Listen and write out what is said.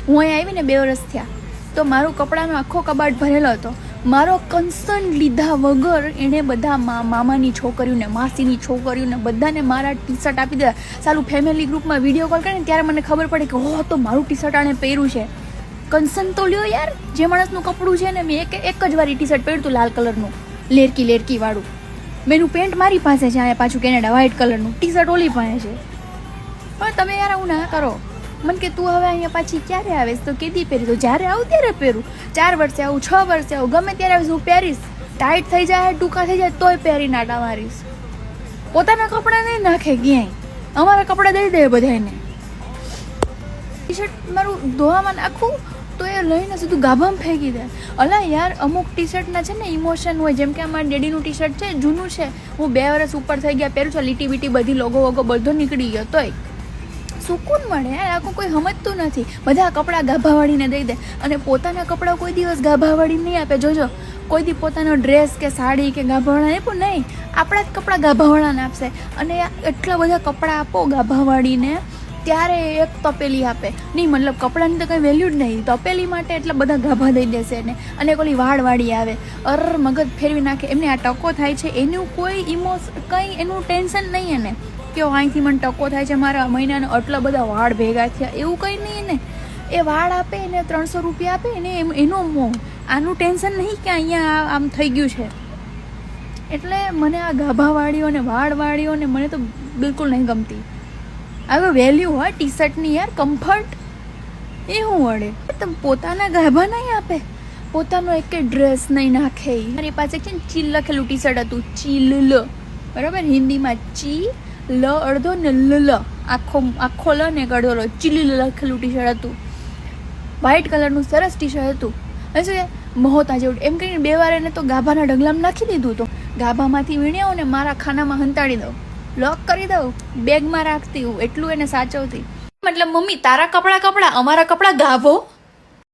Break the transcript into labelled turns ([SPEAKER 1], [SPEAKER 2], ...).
[SPEAKER 1] હું અહીં આવીને 2 વર્ષ થયા તો મારું કપડાનો આખો કબાટ ભરેલો હતો. મારો કન્સર્ન લીધા વગર એણે બધા મામાની છોકરીઓને, માસીની છોકરીઓને બધાને મારા ટી શર્ટ આપી દીધા. સારું ફેમિલી ગ્રુપમાં વિડીયો કોલ કરે ને ત્યારે મને ખબર પડે કે હો તો મારું ટી શર્ટ આણે પહેર્યું છે. કન્સર્ન તો લ્યો યાર, જે માણસનું કપડું છે ને, મેં એક જ વાર ટી શર્ટ પહેર્યું હતું લાલ કલરનું, લેરકી વાળું. મેનું પેન્ટ મારી પાસે છે, અહીંયા પાછું કેનેડા વ્હાઇટ કલરનું, ટી શર્ટ ઓલી પાસે છે. પણ તમે યાર આવું ના કરો. મને કે તું હવે અહીંયા પાછી ક્યારે આવીશ? તો કીધી પહેરી તો જ્યારે આવું ત્યારે પહેરું. 4 વર્ષે આવું, 6 વર્ષે આવું, ગમે ત્યારે આવીશ હું પહેરીશ. ટાઈટ થઈ જાય, ટૂંકા થઈ જાય તોય પહેરી નાટા મારીશ. પોતાના કપડાં નહીં નાખે ક્યાંય, અમારા કપડાં દઈ દે બધાને. ટી શર્ટ મારું ધોવામાં નાખું તો એ લઈને સીધું ગાભામાં ફેંકી દે. અલા યાર, અમુક ટી શર્ટના છે ને ઇમોશન હોય. જેમ કે અમારા ડેડીનું ટી શર્ટ છે, જૂનું છે, હું 2 વર્ષ ઉપર થઈ ગયા પહેરું છું, લીટી બીટી બધી લોગો વોગો બધો નીકળી ગયો, તોય સુકૂન મળે યાર. આખું કોઈ સમજતું નથી. બધા કપડાં ગાભાવાળીને દઈ દે અને પોતાના કપડાં કોઈ દિવસ ગાભાવાળી નહીં આપે. જોજો, કોઈ દી પોતાનો ડ્રેસ કે સાડી કે ગાભાવાળાને પણ નહીં, આપણા જ કપડાં ગાભાવાળાને આપશે. અને એટલા બધા કપડાં આપો ગાભાવાળીને ત્યારે એક તપેલી આપે નહીં. મતલબ કપડાની તો કંઈ વેલ્યુ જ નહીં, તપેલી માટે એટલા બધા ગાભા દઈ દેશે એને. અને ઓલી વાળવાળી આવે, મગજ ફેરવી નાખે. એમને આ ટકો થાય છે એનું કોઈ કંઈ એનું ટેન્શન નહીં એને કે અહીંથી મને ટકો થાય છે, મારા મહિનાને આટલા બધા વાળ ભેગા થયા, એવું કંઈ નહીં ને. એ વાળ આપે એને 300 રૂપિયા આપે એને, એનો મોહ. આનું ટેન્શન નહીં કે અહીંયા આમ થઈ ગયું છે. એટલે મને આ ગાભાવાળીઓ ને વાળવાળીઓ ને મને તો બિલકુલ નહીં ગમતી. હવે વેલ્યુ હોય ટી શર્ટની યાર, કમ્ફર્ટ એ શું વળે. તમે પોતાના ગાભા નહીં આપે, પોતાનો એક ડ્રેસ નહીં નાખે. મારી પાસે છે ને ચીલ લખેલું ટી શર્ટ હતું, ચીલ, બરાબર, હિન્દીમાં ચી લ અડધો ને લ આખો લ ને એક અડધો લ, ચીલી લખેલું ટી શર્ટ હતું, વ્હાઇટ કલરનું સરસ ટી શર્ટ હતું. હવે શું મહોતા જેવું એમ કરીને 2 વાર એને તો ગાભાના ઢગલામાં નાખી દીધું. તો ગાભામાંથી વીણ્યા ને મારા ખાનામાં હંતાડી દઉં, લોક કરી દઉં, બેગમાં રાખતી હું, એટલું એને સાચવતી. મતલબ મમ્મી તારા કપડાં અમારા કપડાં ગાભો